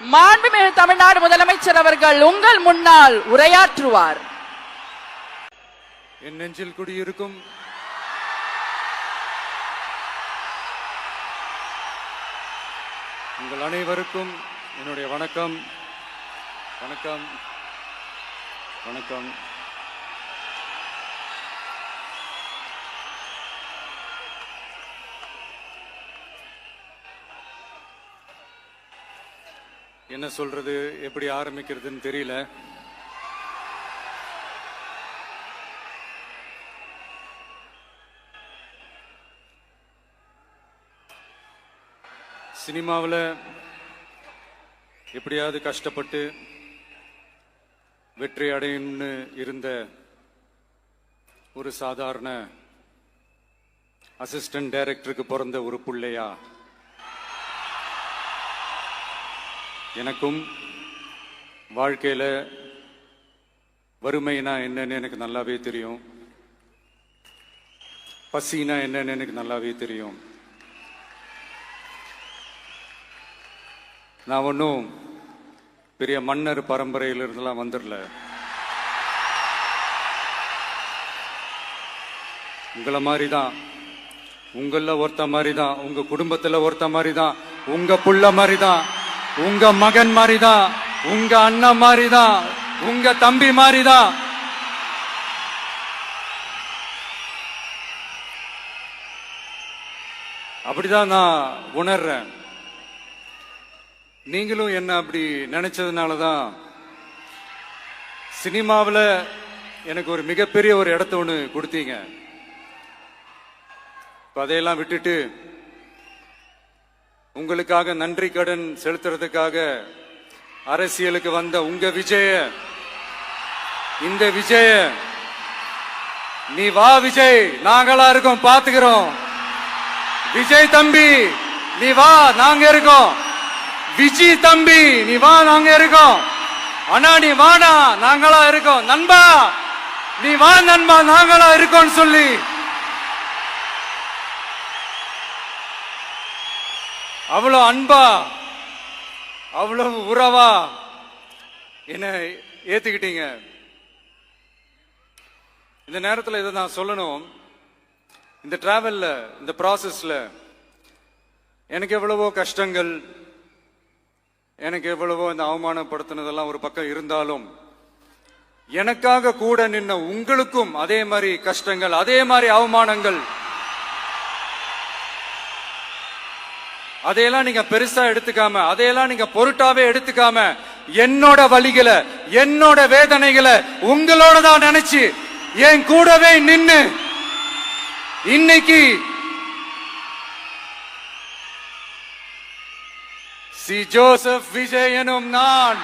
மாண்புமிகு தமிழ்நாடு முதலமைச்சர் அவர்கள் உங்கள் முன்னால் உரையாற்றுவார். என் நெஞ்சில் குடியிருக்கும் உங்கள் அனைவருக்கும் என்னுடைய வணக்கம். வணக்கம் வணக்கம். என்ன சொல்றது, எப்படி ஆரம்பிக்கிறதுன்னு தெரியல. சினிமாவில் எப்படியாவது கஷ்டப்பட்டு வெற்றி அடையணும்னு இருந்த ஒரு சாதாரண அசிஸ்டன்ட் டைரக்டருக்கு பிறந்த ஒரு பிள்ளையா எனக்கும் வாழ்க்கையில வறுமைனா என்னன்னு எனக்கு நல்லாவே தெரியும், பசினா என்னன்னு எனக்கு நல்லாவே தெரியும். நான் ஒன்றும் பெரிய மன்னர் பரம்பரையிலிருந்துலாம் வந்துடல. உங்களை மாதிரி தான், உங்கள ஒருத்த மாதிரி தான், உங்க குடும்பத்துல ஒருத்த மாதிரி தான், உங்க புள்ள மாதிரி தான், உங்க மகன் மாதிரி தான், உங்க அண்ணன் மாதிரி தான், உங்க தம்பி மாதிரி தான். அப்படிதான் நான் உணர்றேன். நீங்களும் என்ன அப்படி நினைச்சதுனாலதான் சினிமாவில் எனக்கு ஒரு மிகப்பெரிய ஒரு இடத்த ஒன்று கொடுத்தீங்க. அதையெல்லாம் விட்டுட்டு உங்களுக்காக நன்றி கடன் செலுத்துறதுக்காக அரசியலுக்கு வந்த உங்க விஜய, இந்த விஜய, நீ வா விஜய், நாங்களா இருக்கோம், பாத்துக்கிறோம். விஜய் தம்பி நீ வா, நாங்க இருக்கோம். விஜய் தம்பி நீ வா, நாங்க இருக்கோம். அண்ணா நீ வாடா, நாங்களா இருக்கோம். நண்பா நீ வா நண்பா, நாங்களா இருக்கோம் சொல்லி அவ்வளவு அன்பா, அவ்வளவு உறவா என்ன ஏத்துக்கிட்டீங்க. இந்த நேரத்தில் இதை நான் சொல்லணும். இந்த டிராவல்ல, இந்த ப்ராசஸ்ல எனக்கு எவ்வளவோ கஷ்டங்கள், எனக்கு எவ்வளவோ இந்த அவமானப்படுத்தினதெல்லாம் ஒரு பக்கம் இருந்தாலும், எனக்காக கூட நின்ன உங்களுக்கும் அதே மாதிரி கஷ்டங்கள், அதே மாதிரி அவமானங்கள், அதையெல்லாம் நீங்க பெருசா எடுத்துக்காம, அதையெல்லாம் நீங்க பொருட்டாவே எடுத்துக்காம, என்னோட வலிகளை, என்னோட வேதனைகளை உங்களோட தான் நினைச்சு என் கூடவே நின்னு இன்னைக்கு சி ஜோசப் விஜய் எனும் நான்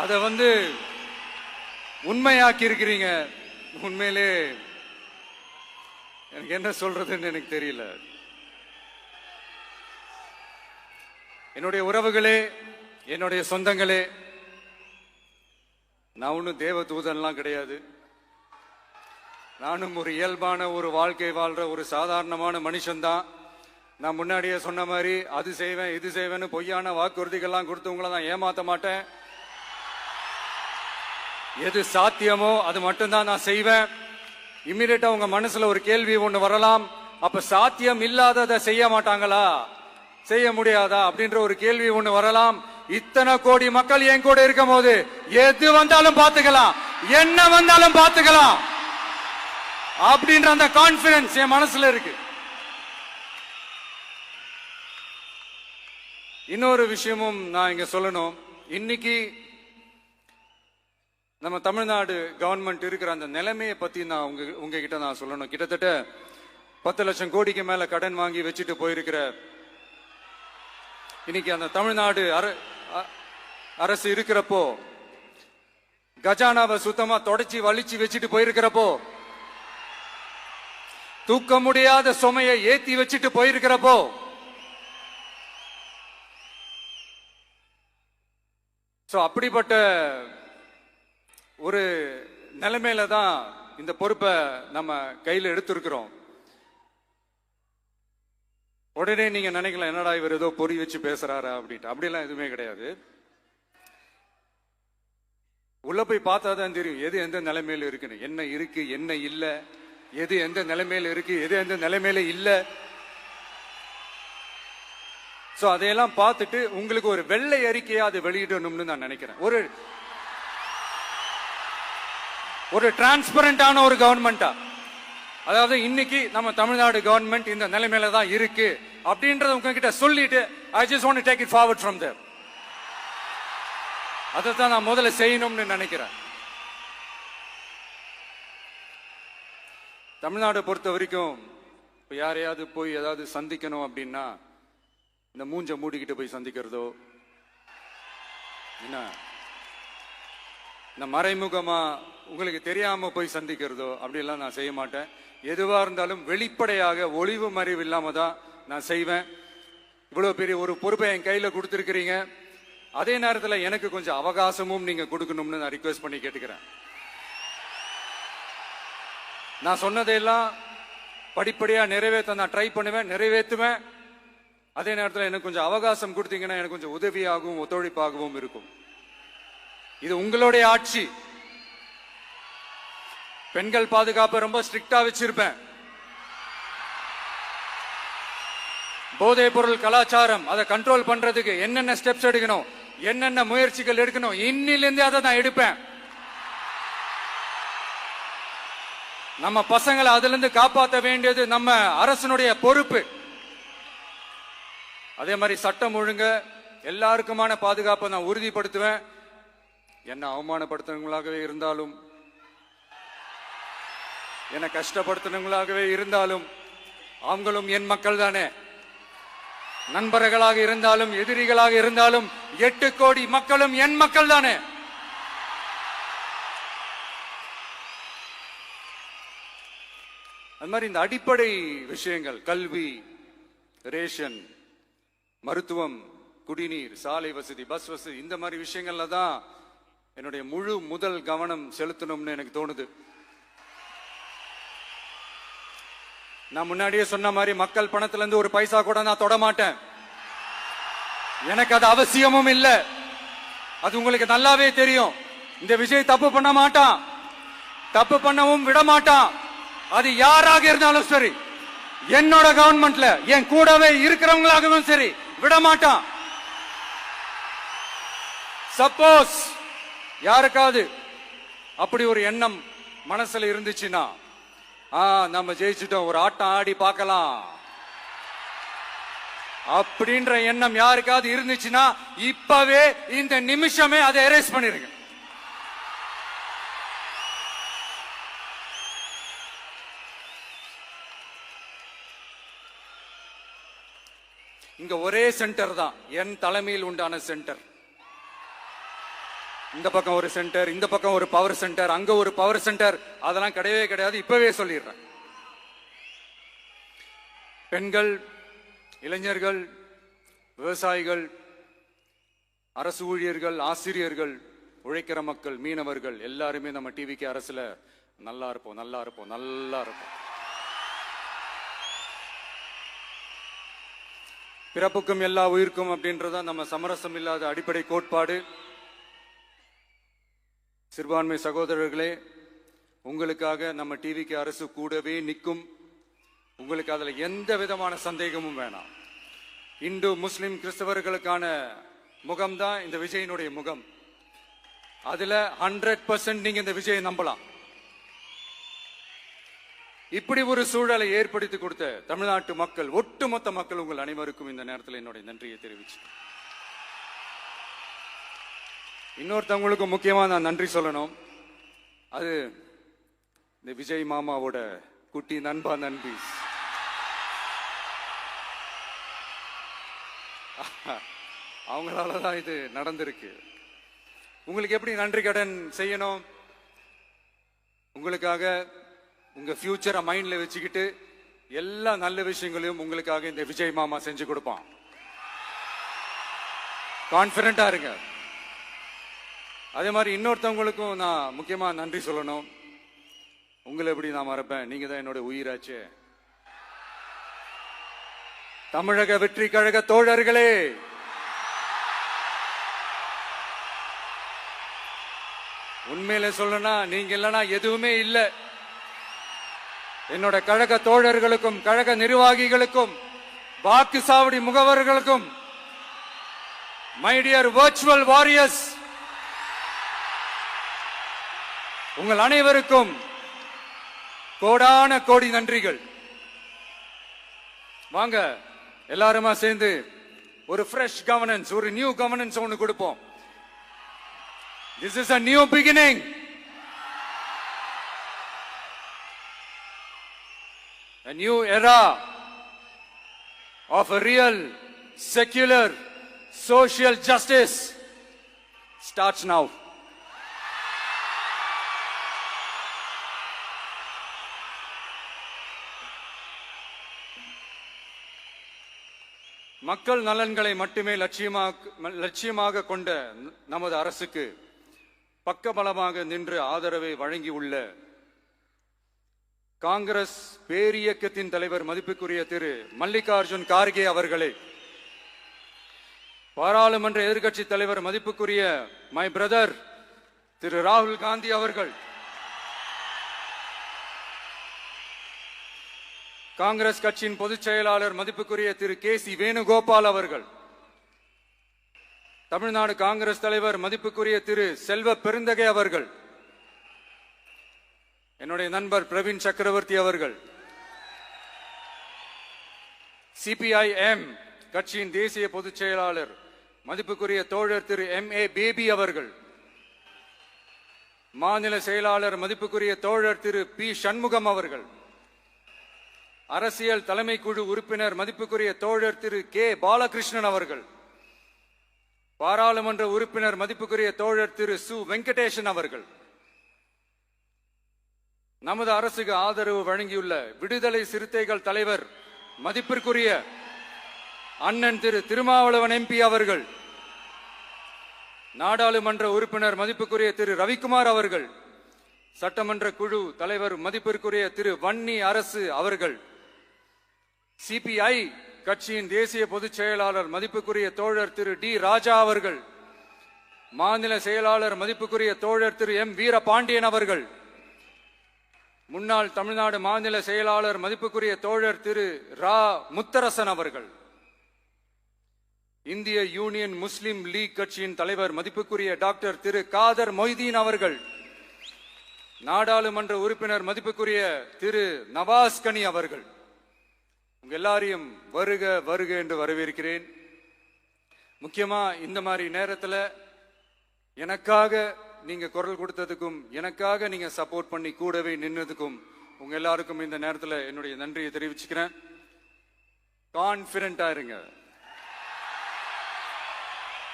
அத உண்மையாக்கி இருக்கிறீங்க. உண்மையிலே எனக்கு என்ன சொல்றதுன்னு எனக்கு தெரியல. என்னுடைய உறவுகளே, என்னுடைய சொந்தங்களே, நான் ஒன்னும் தேவ தூதன்லாம் கிடையாது. நானும் ஒரு இயல்பான ஒரு வாழ்க்கை வாழ்ற ஒரு சாதாரணமான மனுஷன்தான். நான் முன்னாடியே சொன்ன மாதிரி அது செய்வேன் இது செய்வேன்னு பொய்யான வாக்குறுதிகள்லாம் கொடுத்து உங்களை நான் ஏமாத்த மாட்டேன். எது சாத்தியமோ அது மட்டும்தான் நான் செய்வேன். இம்மிடியேட்டா உங்க மனசுல ஒரு கேள்வி ஒண்ணு வரலாம், அப்ப சாத்தியம் இல்லாததை செய்ய மாட்டாங்களா, செய்ய முடியாதா அப்படின்ற ஒரு கேள்வி ஒண்ணு வரலாம். இத்தனை கோடி மக்கள் என் கூட இருக்கும் போது எது வந்தாலும் பாத்துக்கலாம், என்ன வந்தாலும் பாத்துக்கலாம் அப்படின்ற அந்த கான்பிடன்ஸ் என் மனசுல இருக்கு. இன்னொரு விஷயமும் நான் இங்க சொல்லணும். இன்னைக்கு நம்ம தமிழ்நாடு கவர்மெண்ட் இருக்கிற அந்த நிலைமையை பத்தி நான் உங்ககிட்ட நான் சொல்லணும். கிட்டத்தட்ட 10 லட்சம் கோடிக்கு மேல கடன் வாங்கி வச்சுட்டு போயிருக்கிற இன்னைக்கு அந்த தமிழ்நாடு அரசு இருக்கிறப்போ, கஜானாவை சுத்தமா தொடச்சி வலிச்சு வச்சுட்டு போயிருக்கிறப்போ, தூக்க முடியாத சுமையை ஏத்தி வச்சுட்டு போயிருக்கிறப்போ, அப்படிப்பட்ட ஒரு நிலைமையில தான் இந்த பொறுப்பை நம்ம கையில் எடுத்திருக்கிறோம். உடனே நீங்க நினைக்கலாம், என்னடா இவர் ஏதோ பொறி வச்சு பேசுறாரா அப்படின்ட்டு. அப்படிலாம் எதுவுமே கிடையாது. உள்ள போய் பார்த்தா தான் தெரியும் எது எந்த நிலைமையில இருக்குன்னு, என்ன இருக்கு என்ன இல்ல, எது எந்த நிலைமையில இருக்கு எது எந்த நிலைமையில இல்ல. சோ அதையெல்லாம் பார்த்துட்டு உங்களுக்கு ஒரு வெள்ளை அறிக்கையா அதை வெளியிடணும்னு நான் நினைக்கிறேன். ஒரு டிரான்ஸ்பரண்டான ஒரு கவர்மெண்டா, அதாவது இன்னைக்கு நம்ம தமிழ்நாடு கவர்மெண்ட் இந்த நிலைமையில தான் இருக்கு அப்படின்றத உங்ககிட்ட சொல்லிட்டு I just want to take it forward from there. அதை தான் நான் முதல்ல செய்யணும்னு நினைக்கிறேன். தமிழ்நாடு பொறுத்த வரைக்கும் இப்ப யாரையாவது போய் ஏதாவது சந்திக்கணும் அப்படின்னா இந்த மூஞ்ச மூடிக்கிட்டு போய் சந்திக்கிறதோ, என்ன இந்த மறைமுகமா உங்களுக்கு தெரியாம போய் சந்திக்கிறதோ அப்படிலாம் நான் செய்ய மாட்டேன். எதுவா இருந்தாலும் வெளிப்படையாக ஒளிவு மறைவு இல்லாம தான் நான் செய்வேன். இவ்வளவு பெரிய ஒரு பொறுப்பை என் கையில கொடுத்திருக்கிறீங்க, அதே நேரத்தில் எனக்கு கொஞ்சம் அவகாசமும் நீங்க கொடுக்கணும்னு நான் ரிக்வெஸ்ட் பண்ணி கேட்டுக்கிறேன். நான் சொன்னதையெல்லாம் படிப்படியா நிறைவேற்ற நான் ட்ரை பண்ணுவேன், நிறைவேற்றுவேன். அதே நேரத்தில் எனக்கு கொஞ்சம் அவகாசம் கொடுத்தீங்கன்னா எனக்கு கொஞ்சம் உதவியாகவும் ஒத்துழைப்பாகவும் இருக்கும். இது உங்களுடைய ஆட்சி. பெண்கள் பாதுகாப்பை ரொம்ப ஸ்ட்ரிக்டா வச்சிருப்பேன். போதைப் பொருள் கலாச்சாரம் அதை கண்ட்ரோல் பண்றதுக்கு என்னென்ன ஸ்டெப்ஸ் எடுக்கணும், என்னென்ன முயற்சிகள் எடுக்கணும், இன்னிலிருந்தே அதை நான் எடுப்பேன். நம்ம பசங்களை அதுல இருந்து காப்பாற்ற வேண்டியது நம்ம அரசனுடைய பொறுப்பு. அதே மாதிரி சட்டம் ஒழுங்கு எல்லாருக்குமான பாதுகாப்பை நான் உறுதிப்படுத்துவேன். என்ன அவமானப்படுத்துறவங்களாகவே இருந்தாலும், என்ன கஷ்டப்படுத்துறவங்களாகவே இருந்தாலும் அவங்களும் என் மக்கள் தானே. நண்பர்களாக இருந்தாலும் எதிரிகளாக இருந்தாலும் 8 கோடி மக்களும் என் மக்கள் தானே. அது மாதிரி இந்த அடிப்படை விஷயங்கள், கல்வி, ரேஷன், மருத்துவம், குடிநீர், சாலை வசதி, பஸ் வசதி, இந்த மாதிரி விஷயங்கள்ல தான் என்னுடைய முதல் கவனம் செலுத்தணும்னு எனக்கு தோணுது. நான் முன்னாடியே சொன்ன மாதிரி மக்கள் பணத்துல இருந்து ஒரு பைசா கூட நான் தொட மாட்டேன். எனக்கு அது அவசியமும் இல்லை. அது உங்களுக்கு நல்லாவே தெரியும். இந்த விஜய் தப்பு பண்ண மாட்டான், தப்பு பண்ணவும் விட மாட்டான். அது யாராக இருந்தாலும் சரி, என்னோட கவர்மெண்ட்ல என் கூடவே இருக்கிறவங்களாகவும் சரி விட மாட்டான். சப்போஸ் யாருக்காவது அப்படி ஒரு எண்ணம் மனசுல இருந்துச்சுன்னா, நம்ம ஜெயிச்சுட்டோம், ஒரு ஆட்டம் ஆடி பார்க்கலாம் அப்படின்ற எண்ணம் யாருக்காவது இருந்துச்சுன்னா இப்பவே இந்த நிமிஷமே அதை எரேஸ் பண்ணிருங்க. இங்க ஒரே சென்டர் தான், என் தலைமையில் உண்டான சென்டர். இந்த பக்கம் ஒரு சென்டர், இந்த பக்கம் ஒரு பவர் சென்டர், அங்க ஒரு பவர் சென்டர், அதெல்லாம் கிடையவே கிடையாது. இப்பவே சொல்லிடுறேன். பெண்கள், இளைஞர்கள், விவசாயிகள், அரசு ஊழியர்கள், ஆசிரியர்கள், உழைக்கிற மக்கள், மீனவர்கள் எல்லாருமே நம்ம டிவிக்கு அரசுல நல்லா இருப்போம், நல்லா இருப்போம், நல்லா இருப்போம். பிறப்புக்கும் எல்லா உயிர்க்கும் அப்படின்றத நம்ம சமரசம் இல்லாத அடிப்படை கோட்பாடு. சிறுபான்மை சகோதரர்களே, உங்களுக்காக நம்ம டிவிக்கு அரசு கூடவே நிற்கும். உங்களுக்கு அதுல எந்த விதமான சந்தேகமும் வேணாம். இந்து, முஸ்லிம், கிறிஸ்தவர்களுக்கான முகம்தான் இந்த விஜயனுடைய முகம். அதுல 100% நீங்க இந்த விஜயை நம்பலாம். இப்படி ஒரு சூழலை ஏற்படுத்தி கொடுத்த தமிழ்நாட்டு மக்கள், ஒட்டுமொத்த மக்கள், உங்கள் அனைவருக்கும் இந்த நேரத்தில் என்னுடைய நன்றியை தெரிவிச்சு, இன்னொருத்தவங்களுக்கு முக்கியமா நான் நன்றி சொல்லணும். அது இந்த விஜய் மாமாவோட குட்டி நண்பா, நண்பி. அவங்களாலதான் இது நடந்திருக்கு. உங்களுக்கு எப்படி நன்றி கடன் செய்யணும்? உங்களுக்காக உங்க ஃபியூச்சரை மைண்ட்ல வச்சுக்கிட்டு எல்லா நல்ல விஷயங்களையும் உங்களுக்காக இந்த விஜய் மாமா செஞ்சு கொடுப்பான். கான்பிடண்டா இருங்க. அதே மாதிரி இன்னொருத்தவங்களுக்கும் நான் முக்கியமா நன்றி சொல்லணும். உங்களை எப்படி நான் மறப்பேன்? நீங்க தான் என்னோட உயிராச்சே. தமிழக வெற்றி கழக தோழர்களே, உண்மையில சொல்லனா நீங்க இல்லனா எதுவுமே இல்ல. என்னோட கழக தோழர்களுக்கும் கழக நிர்வாகிகளுக்கும் வாக்கு சாவடி முகவர்களுக்கும், மை டியர் வர்ச்சுவல் வாரியர்ஸ், உங்கள் அனைவருக்கும் கோடான கோடி நன்றிகள். வாங்க எல்லாருமா சேர்ந்து ஒரு ஃப்ரெஷ் கவர்னன்ஸ், ஒரு நியூ கவர்னன்ஸ் ஒன்னு கொடுப்போம். This is a new beginning. A new era of a real, secular, social justice starts now. மக்கள் நலன்களை மட்டுமே லட்சியமாக கொண்ட நமது அரசுக்கு பக்கபலமாக நின்று ஆதரவை வழங்கியுள்ள காங்கிரஸ் பேரியக்கத்தின் தலைவர் மதிப்புக்குரிய திரு மல்லிகார்ஜுன் கார்கே அவர்களே, பாராளுமன்ற எதிர்க்கட்சி தலைவர் மதிப்புக்குரிய மை பிரதர் திரு ராகுல் காந்தி அவர்கள், காங்கிரஸ் கட்சியின் பொதுச் செயலாளர் மதிப்புக்குரிய திரு கே.சி. வேணுகோபால் அவர்கள், தமிழ்நாடு காங்கிரஸ் தலைவர் மதிப்புக்குரிய திரு செல்வ பெருந்தகை அவர்கள், என்னுடைய நண்பர் பிரவீன் சக்கரவர்த்தி அவர்கள், சிபிஐஎம் கட்சியின் தேசிய பொதுச் செயலாளர் மதிப்புக்குரிய தோழர் திரு M.A. பேபி அவர்கள், மாநில செயலாளர் மதிப்புக்குரிய தோழர் திரு பி. சண்முகம் அவர்கள், அரசியல் தலைமை குழு உறுப்பினர் மதிப்புக்குரிய தோழர் திரு கே. பாலகிருஷ்ணன் அவர்கள், பாராளுமன்ற உறுப்பினர் மதிப்புக்குரிய தோழர் திரு சு. வெங்கடேசன் அவர்கள், நமது அரசுக்கு ஆதரவு வழங்கியுள்ள விடுதலை சிறுத்தைகள் தலைவர் மதிப்பிற்குரிய அண்ணன் திரு திருமாவளவன் MP அவர்கள், நாடாளுமன்ற உறுப்பினர் மதிப்புக்குரிய திரு ரவிக்குமார் அவர்கள், சட்டமன்ற குழு தலைவர் மதிப்பிற்குரிய திரு வன்னி அரசு அவர்கள், சிபிஐ கட்சியின் தேசிய பொதுச் செயலாளர் மதிப்புக்குரிய தோழர் திரு டி. ராஜா அவர்கள், மாநில செயலாளர் மதிப்புக்குரிய தோழர் திரு M. வீரபாண்டியன் அவர்கள், முன்னாள் தமிழ்நாடு மாநில செயலாளர் மதிப்புக்குரிய தோழர் திரு ரா. முத்தரசன் அவர்கள், இந்திய யூனியன் முஸ்லிம் லீக் கட்சியின் தலைவர் மதிப்புக்குரிய டாக்டர் திரு காதர் மொய்தீன் அவர்கள், நாடாளுமன்ற உறுப்பினர் மதிப்புக்குரிய திரு நவாஸ் கனி அவர்கள், உங்க எல்லாரையும் வருக வருக என்று வரவேற்கிறேன். முக்கியமா இந்த மாதிரி நேரத்துல எனக்காக நீங்க குரல் கொடுத்ததுக்கும், எனக்காக நீங்க சப்போர்ட் பண்ணி கூடவே நின்னதுக்கும் உங்க எல்லாருக்கும் இந்த நேரத்துல என்னுடைய நன்றியை தெரிவிச்சுக்கிறேன். கான்பிடென்டா இருங்க,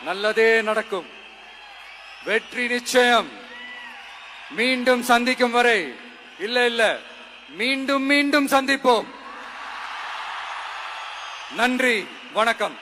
நல்லதே நடக்கும், வெற்றி நிச்சயம். மீண்டும் சந்திக்கும் வரை இல்ல மீண்டும் மீண்டும் சந்திப்போம். நன்றி, வணக்கம்.